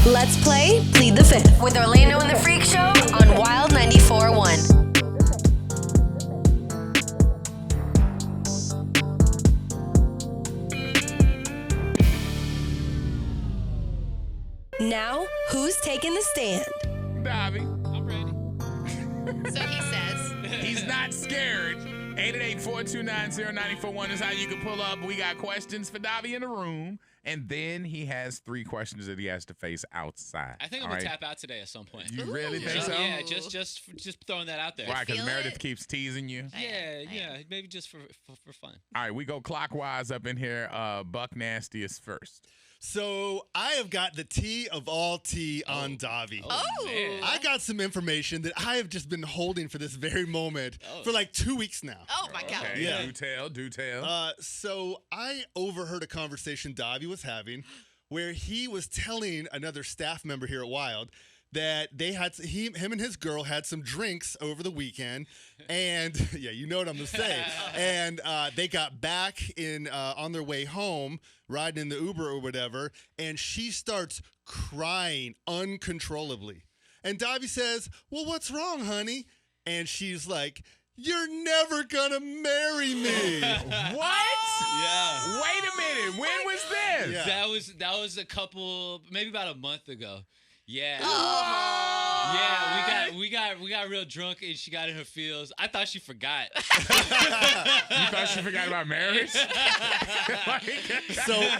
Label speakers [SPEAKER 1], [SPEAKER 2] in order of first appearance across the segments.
[SPEAKER 1] Let's play Plead the Fifth with Orlando and the Freak Show on Wild 94.1. Now, who's taking the stand?
[SPEAKER 2] Davy.
[SPEAKER 3] I'm ready.
[SPEAKER 4] So he says.
[SPEAKER 2] He's not scared. 888-429-0941 is how you can pull up. We got questions for Davy in the room. And then he has 3 questions that he has to face outside.
[SPEAKER 3] I think I'm going to tap out today at some point.
[SPEAKER 2] You really think so?
[SPEAKER 3] Yeah, just throwing that out there.
[SPEAKER 2] Why, because
[SPEAKER 4] Feel
[SPEAKER 2] Meredith
[SPEAKER 4] it?
[SPEAKER 2] keeps teasing you?
[SPEAKER 3] Yeah, maybe just for fun.
[SPEAKER 2] All right, we go clockwise up in here. Buck Nasty is first.
[SPEAKER 5] So I have got the tea of all tea on Davy.
[SPEAKER 3] Man.
[SPEAKER 5] I got some information that I have just been holding for this very moment for like 2 weeks now.
[SPEAKER 4] Oh my God.
[SPEAKER 2] Okay,
[SPEAKER 5] Yeah.
[SPEAKER 2] do tell.
[SPEAKER 5] So I overheard a conversation Davy was having where he was telling another staff member here at Wild that they had him and his girl had some drinks over the weekend, and yeah, you know what I'm gonna say. And they got back in on their way home, riding in the Uber or whatever, and she starts crying uncontrollably. And Davy says, "Well, what's wrong, honey?" And she's like, "You're never gonna marry me."
[SPEAKER 2] What?
[SPEAKER 3] Yeah.
[SPEAKER 2] Wait a minute. When was this?
[SPEAKER 5] Yeah.
[SPEAKER 3] That was a couple, maybe about a month ago. Yeah.
[SPEAKER 4] Oh.
[SPEAKER 3] Yeah, we got real drunk and she got in her feels. I thought she forgot.
[SPEAKER 2] You thought she forgot about marriage?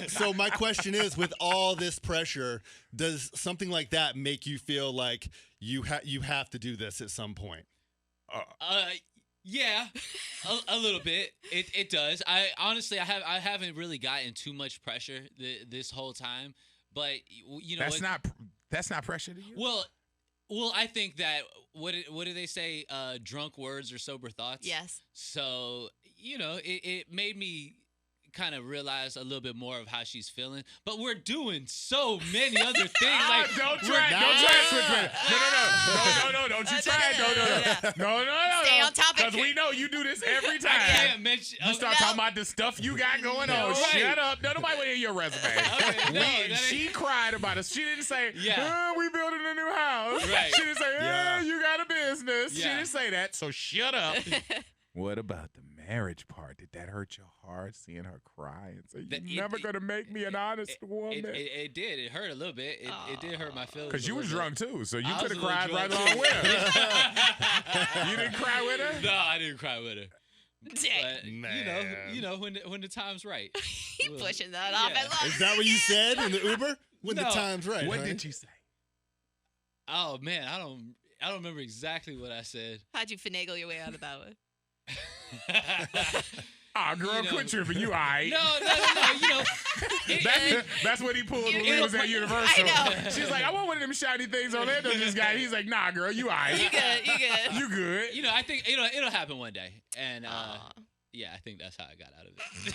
[SPEAKER 5] So my question is, with all this pressure, does something like that make you feel like you have to do this at some point?
[SPEAKER 3] Yeah, a little bit. It does. I honestly, I haven't really gotten too much pressure this whole time, but you know
[SPEAKER 2] that's not pressure to you.
[SPEAKER 3] Well, I think that what do they say? Drunk words or sober thoughts.
[SPEAKER 4] Yes.
[SPEAKER 3] So it made me kind of realize a little bit more of how she's feeling. But we're doing so many other things. Like
[SPEAKER 2] Don't try to switch with it. No, don't you try it. No.
[SPEAKER 4] Stay on topic.
[SPEAKER 2] Because we know you do this every time.
[SPEAKER 3] I can't mention.
[SPEAKER 2] You start talking about the stuff you got going on.
[SPEAKER 3] Right.
[SPEAKER 2] Shut up. Nobody want to hear your resume.
[SPEAKER 3] Okay, no, that ain't-
[SPEAKER 2] She cried about it. She didn't say,
[SPEAKER 3] Yeah.
[SPEAKER 2] we building a new house.
[SPEAKER 3] Right.
[SPEAKER 2] She didn't say,
[SPEAKER 5] Yeah.
[SPEAKER 2] you got a business. She
[SPEAKER 3] Yeah.
[SPEAKER 2] didn't say that. So shut up. What about the marriage part? Did that hurt your heart, seeing her cry and say, you're never going to make me an honest woman?
[SPEAKER 3] It did. It hurt a little bit. It did hurt my feelings.
[SPEAKER 2] Because you
[SPEAKER 3] a
[SPEAKER 2] was
[SPEAKER 3] little
[SPEAKER 2] drunk too, so you
[SPEAKER 3] I
[SPEAKER 2] could
[SPEAKER 3] was
[SPEAKER 2] have
[SPEAKER 3] a
[SPEAKER 2] cried
[SPEAKER 3] little
[SPEAKER 2] right
[SPEAKER 3] drunk,
[SPEAKER 2] along with her. You didn't cry with her?
[SPEAKER 3] bit. No, I didn't cry with her.
[SPEAKER 4] Dang.
[SPEAKER 3] But you know when the time's right.
[SPEAKER 4] He pushing that off
[SPEAKER 3] Yeah.
[SPEAKER 4] as long
[SPEAKER 5] Is that what you said in the Uber? When the
[SPEAKER 3] No.
[SPEAKER 5] time's right.
[SPEAKER 2] What
[SPEAKER 5] honey?
[SPEAKER 2] did you say?
[SPEAKER 3] Oh man, I don't remember exactly what I said.
[SPEAKER 4] How'd you finagle your way out of that one?
[SPEAKER 2] Aw, girl, quit tripping. You all right.
[SPEAKER 3] No. You know,
[SPEAKER 2] That's what he pulled when we
[SPEAKER 3] It'll
[SPEAKER 2] was at Universal.
[SPEAKER 4] I know.
[SPEAKER 2] She's like, I want one of them shiny things Orlando just got. He's like, nah, girl, you all right.
[SPEAKER 4] You good.
[SPEAKER 2] You good.
[SPEAKER 3] you know, I think it'll happen one day, and yeah, I think that's how I got out of it.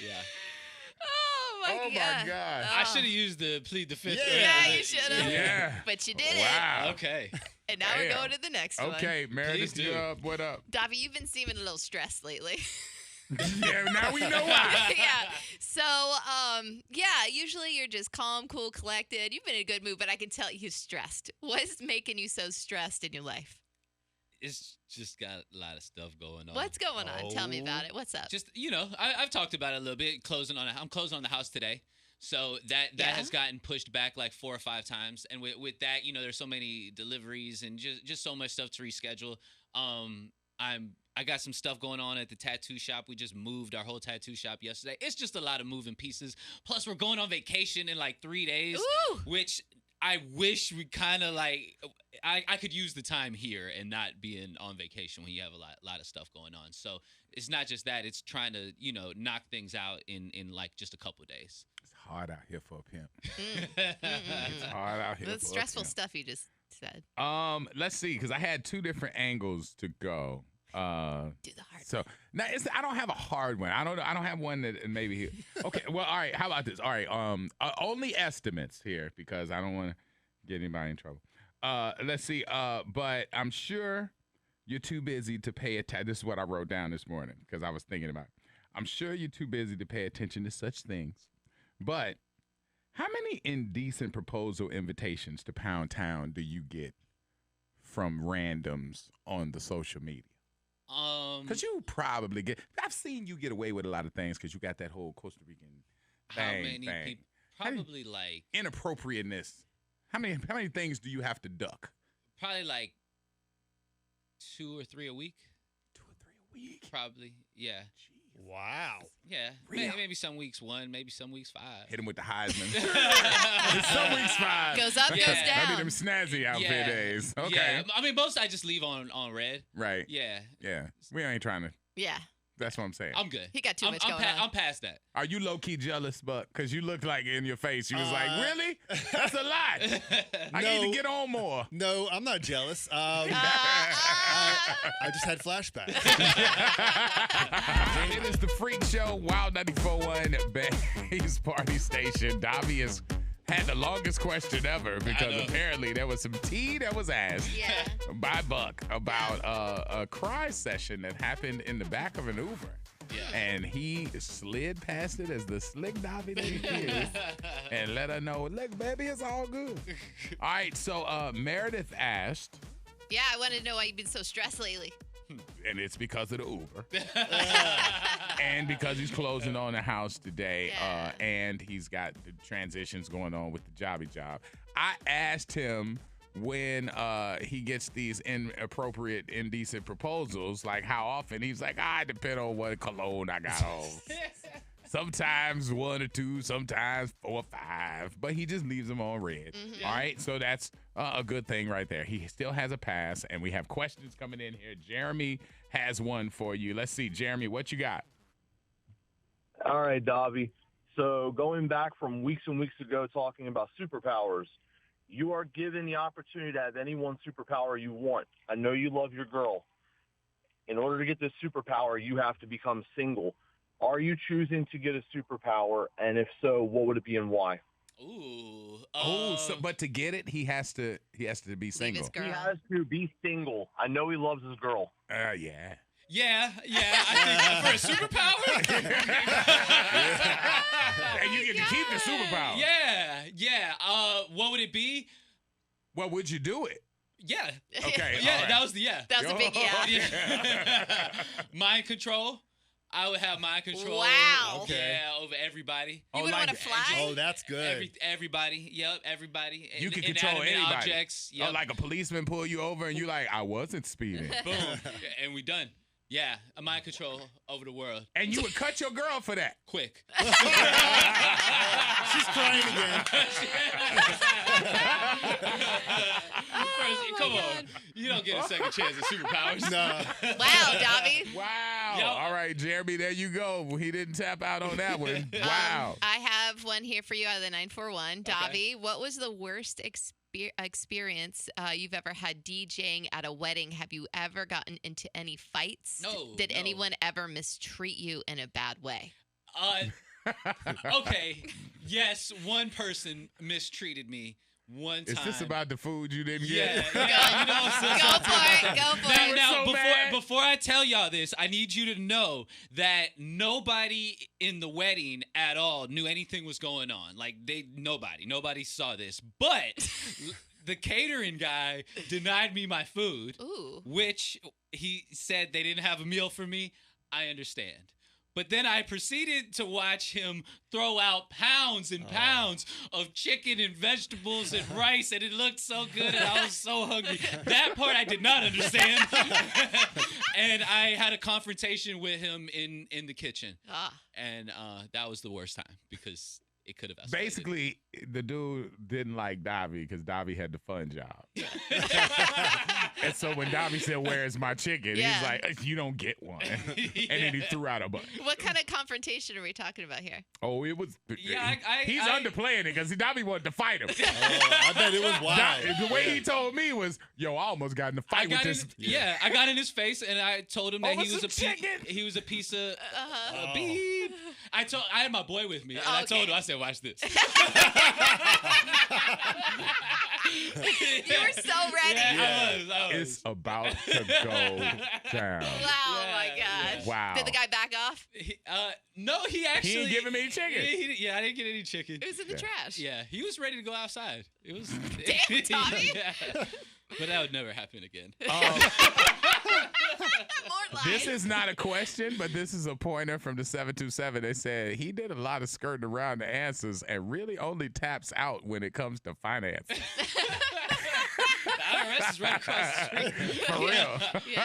[SPEAKER 3] Yeah.
[SPEAKER 4] Oh my God.
[SPEAKER 2] God.
[SPEAKER 3] I should have used the plead the fifth.
[SPEAKER 4] Yeah, you should have.
[SPEAKER 2] Yeah.
[SPEAKER 4] But you did
[SPEAKER 2] Wow.
[SPEAKER 3] Okay.
[SPEAKER 4] it. And now we're
[SPEAKER 2] Damn.
[SPEAKER 4] going to the next one.
[SPEAKER 2] Okay, Meredith,
[SPEAKER 3] Please
[SPEAKER 2] you
[SPEAKER 3] do.
[SPEAKER 2] up? What up?
[SPEAKER 4] Davy, you've been seeming a little stressed lately.
[SPEAKER 2] Yeah, now we know why.
[SPEAKER 4] Yeah. So, usually you're just calm, cool, collected. You've been in a good mood, but I can tell you're stressed. What's making you so stressed in your life?
[SPEAKER 3] It's just got a lot of stuff going on.
[SPEAKER 4] What's going on? Tell me about it. What's up?
[SPEAKER 3] Just I've talked about it a little bit. I'm closing on the house today, so that has gotten pushed back like 4 or 5 times. And with that, there's so many deliveries and just so much stuff to reschedule. I got some stuff going on at the tattoo shop. We just moved our whole tattoo shop yesterday. It's just a lot of moving pieces. Plus, we're going on vacation in like 3 days,
[SPEAKER 4] Ooh.
[SPEAKER 3] which I wish we kind of like. I could use the time here and not being on vacation when you have a lot of stuff going on. So it's not just that; it's trying to knock things out in like just a couple of days.
[SPEAKER 2] It's hard out here for a pimp.
[SPEAKER 4] Mm.
[SPEAKER 2] It's hard out here
[SPEAKER 4] The
[SPEAKER 2] for a
[SPEAKER 4] stressful
[SPEAKER 2] pimp.
[SPEAKER 4] stuff you just said.
[SPEAKER 2] Let's see, because I had 2 different angles to go.
[SPEAKER 4] Do the hard
[SPEAKER 2] So now I don't have a hard one. I don't have one that maybe. Okay. Well, all right. How about this? All right. Only estimates here because I don't want to get anybody in trouble. Let's see. But I'm sure you're too busy to pay attention. This is what I wrote down this morning because I was thinking about it. I'm sure you're too busy to pay attention to such things. But how many indecent proposal invitations to Pound Town do you get from randoms on the social media? Because you probably get. I've seen you get away with a lot of things because you got that whole Costa Rican
[SPEAKER 3] how many
[SPEAKER 2] thing.
[SPEAKER 3] people? Probably like
[SPEAKER 2] Inappropriateness. How many things do you have to duck?
[SPEAKER 3] probably like 2 or 3 a week.
[SPEAKER 2] 2 or 3 a week.
[SPEAKER 3] Probably, yeah.
[SPEAKER 5] Wow.
[SPEAKER 3] Yeah,
[SPEAKER 2] Really?
[SPEAKER 3] maybe some weeks 1, maybe some weeks 5.
[SPEAKER 2] Hit him with the Heisman. Some weeks 5.
[SPEAKER 4] Goes up,
[SPEAKER 3] Yeah.
[SPEAKER 4] goes
[SPEAKER 2] That'd be
[SPEAKER 4] down.
[SPEAKER 2] them snazzy outfit
[SPEAKER 3] Yeah.
[SPEAKER 2] days. Okay.
[SPEAKER 3] Yeah, I mean most I just leave on red.
[SPEAKER 2] Right.
[SPEAKER 3] Yeah,
[SPEAKER 2] Yeah. We ain't trying to.
[SPEAKER 4] Yeah.
[SPEAKER 2] That's what I'm saying.
[SPEAKER 3] I'm good.
[SPEAKER 4] He got too much
[SPEAKER 3] I'm
[SPEAKER 4] going on.
[SPEAKER 3] I'm past that.
[SPEAKER 2] Are you low key jealous, Buck? Because you look like in your face, you was like, really? That's a lot. I need to get on more.
[SPEAKER 5] No, I'm not jealous. I just had flashbacks.
[SPEAKER 2] It is the Freak Show, Wild 94.1 Bay's Party Station. Davy has had the longest question ever because apparently there was some tea that was asked
[SPEAKER 4] Yeah.
[SPEAKER 2] by Buck about a cry session that happened in the back of an Uber.
[SPEAKER 3] Yeah.
[SPEAKER 2] And he slid past it as the slick Davy that he is and let her know, look, baby, it's all good. All right, so Meredith asked,
[SPEAKER 4] Yeah, I wanted to know why you've been so stressed lately.
[SPEAKER 2] and it's because of the Uber. And because he's closing on a house today,
[SPEAKER 4] Yeah.
[SPEAKER 2] and he's got the transitions going on with the jobby job. I asked him when he gets these inappropriate, indecent proposals, like how often. He's like, I depend on what cologne I got on. Sometimes 1 or 2, sometimes 4 or 5, but he just leaves them on red.
[SPEAKER 4] Mm-hmm.
[SPEAKER 2] All right, so that's a good thing right there. He still has a pass, and we have questions coming in here. Jeremy has one for you. Let's see, Jeremy, what you got?
[SPEAKER 6] All right, Davy. So going back from weeks and weeks ago talking about superpowers, you are given the opportunity to have any one superpower you want. I know you love your girl. In order to get this superpower, you have to become single. Are you choosing to get a superpower? And if so, what would it be and why?
[SPEAKER 3] Ooh.
[SPEAKER 2] But to get it, he has to be
[SPEAKER 4] Leave
[SPEAKER 2] single.
[SPEAKER 4] his girl.
[SPEAKER 6] He has to be single. I know he loves his girl.
[SPEAKER 2] Yeah.
[SPEAKER 3] Yeah. I think for a superpower.
[SPEAKER 2] And you get to keep the superpower.
[SPEAKER 3] Yeah. What would it be?
[SPEAKER 2] Well, would you do it?
[SPEAKER 3] Yeah.
[SPEAKER 2] Okay.
[SPEAKER 3] Yeah,
[SPEAKER 2] all right.
[SPEAKER 3] that was the yeah.
[SPEAKER 4] That was a big yeah.
[SPEAKER 3] Yeah. Mind control. I would have mind control.
[SPEAKER 4] Wow.
[SPEAKER 3] Yeah, over everybody.
[SPEAKER 4] You wouldn't want to fly?
[SPEAKER 5] Oh, that's good.
[SPEAKER 3] Everybody. Yep, everybody.
[SPEAKER 2] You can
[SPEAKER 3] Inanimate
[SPEAKER 2] control anybody.
[SPEAKER 3] Objects. Yep.
[SPEAKER 2] Oh, like a policeman pull you over and you like, I wasn't speeding.
[SPEAKER 3] Boom. And we done. Yeah, a mind control over the world.
[SPEAKER 2] And you would cut your girl for that.
[SPEAKER 3] Quick.
[SPEAKER 5] She's crying again.
[SPEAKER 3] Come on. You don't get a second chance at superpowers.
[SPEAKER 5] No.
[SPEAKER 4] Wow, Davy.
[SPEAKER 2] Wow.
[SPEAKER 3] Yo.
[SPEAKER 2] All right, Jeremy, there you go. He didn't tap out on that one. Wow.
[SPEAKER 4] I have one here for you out of the 941. Davy, what was the worst experience you've ever had DJing at a wedding? Have you ever gotten into any fights?
[SPEAKER 3] No.
[SPEAKER 4] Did
[SPEAKER 3] no.
[SPEAKER 4] anyone ever mistreat you in a bad way?
[SPEAKER 3] Okay. Yes, one person mistreated me one time.
[SPEAKER 2] Is this about the food you didn't
[SPEAKER 3] Yeah,
[SPEAKER 2] get?
[SPEAKER 3] yeah, you know, so
[SPEAKER 4] Go for it. Go for
[SPEAKER 3] Now,
[SPEAKER 4] it.
[SPEAKER 3] now
[SPEAKER 2] so mad.
[SPEAKER 3] before I tell y'all this, I need you to know that nobody in the wedding at all knew anything was going on. Like nobody saw this. But the catering guy denied me my food,
[SPEAKER 4] Ooh.
[SPEAKER 3] which he said they didn't have a meal for me. I understand. But then I proceeded to watch him throw out pounds and pounds of chicken and vegetables and rice, and it looked so good, and I was so hungry. That part I did not understand. And I had a confrontation with him in the kitchen, and that was the worst time because it could have escalated.
[SPEAKER 2] Basically, the dude didn't like Davy because Davy had the fun job. And so when Davy said, "Where's my chicken?"
[SPEAKER 4] Yeah.
[SPEAKER 2] He's like, "You don't get one." And then he threw out a bunch.
[SPEAKER 4] What kind of confrontation are we talking about here?
[SPEAKER 2] Oh, it was.
[SPEAKER 3] Yeah,
[SPEAKER 2] he's underplaying it because Davy wanted to fight him.
[SPEAKER 5] I bet it was wild.
[SPEAKER 2] The way he told me was, "Yo, I almost got in a fight with this."
[SPEAKER 3] I got in his face and I told him that
[SPEAKER 2] Over
[SPEAKER 3] he was
[SPEAKER 2] some chicken.
[SPEAKER 3] he was a piece of beef. I had my boy with me, and I told him, I said, "Watch this."
[SPEAKER 4] You were so ready.
[SPEAKER 3] Yeah, I was.
[SPEAKER 2] It's about to go down.
[SPEAKER 4] Wow, my gosh.
[SPEAKER 2] Wow.
[SPEAKER 4] Did the guy back off?
[SPEAKER 3] No, he actually.
[SPEAKER 2] He ain't giving me chicken.
[SPEAKER 3] Yeah, I didn't get any chicken.
[SPEAKER 4] It was in the trash.
[SPEAKER 3] Yeah, he was ready to go outside. It was.
[SPEAKER 4] Damn, Tommy.
[SPEAKER 3] Yeah. But that would never happen again.
[SPEAKER 4] More
[SPEAKER 2] This
[SPEAKER 4] lies.
[SPEAKER 2] is not a question, but this is a pointer from the 727. They said he did a lot of skirting around the answers and really only taps out when it comes to finance.
[SPEAKER 3] The IRS is right across the street.
[SPEAKER 2] For real.
[SPEAKER 4] Yeah.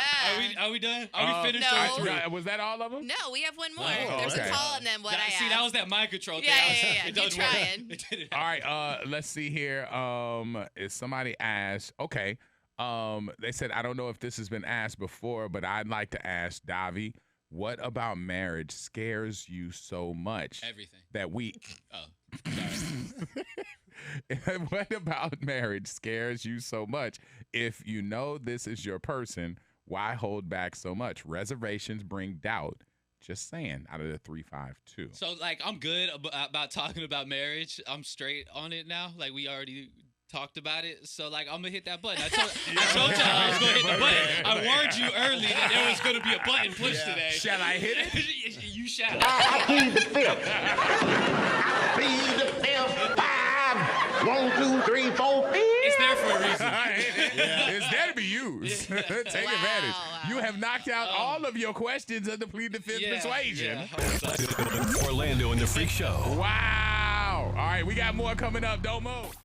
[SPEAKER 3] Are we done? Are we finished?
[SPEAKER 4] No.
[SPEAKER 3] Or three?
[SPEAKER 2] Was that all of them?
[SPEAKER 4] No, we have one more.
[SPEAKER 2] Oh,
[SPEAKER 4] There's
[SPEAKER 2] okay.
[SPEAKER 4] a call and then what I
[SPEAKER 3] See,
[SPEAKER 4] asked.
[SPEAKER 3] that was that mind control thing.
[SPEAKER 4] Yeah.
[SPEAKER 3] It
[SPEAKER 4] You're
[SPEAKER 3] doesn't work.
[SPEAKER 4] trying.
[SPEAKER 3] It didn't
[SPEAKER 2] All right, let's see here. If somebody asked, okay. They said, I don't know if this has been asked before, but I'd like to ask Davy, what about marriage scares you so much
[SPEAKER 3] Everything.
[SPEAKER 2] that we
[SPEAKER 3] Oh, sorry.
[SPEAKER 2] what about marriage scares you so much? If you know this is your person, why hold back so much? Reservations bring doubt. Just saying, out of the 352.
[SPEAKER 3] So, like, I'm good about talking about marriage. I'm straight on it now. Like, we already talked about it. So, like, I'm going to hit that button. I told y'all I was going to hit the button. I warned you early that there was going to be a button pushed today.
[SPEAKER 2] Shall I hit it?
[SPEAKER 3] You shall.
[SPEAKER 7] I plead the fifth. I plead the fifth. 5, 1, 2, 3, 4, 5.
[SPEAKER 3] It's there for a reason.
[SPEAKER 2] It's there to be used. Take advantage. You have knocked out all of your questions of the Plead the Fifth persuasion.
[SPEAKER 8] Orlando and the Freak Show.
[SPEAKER 2] Wow. All right, we got more coming up. Don't move.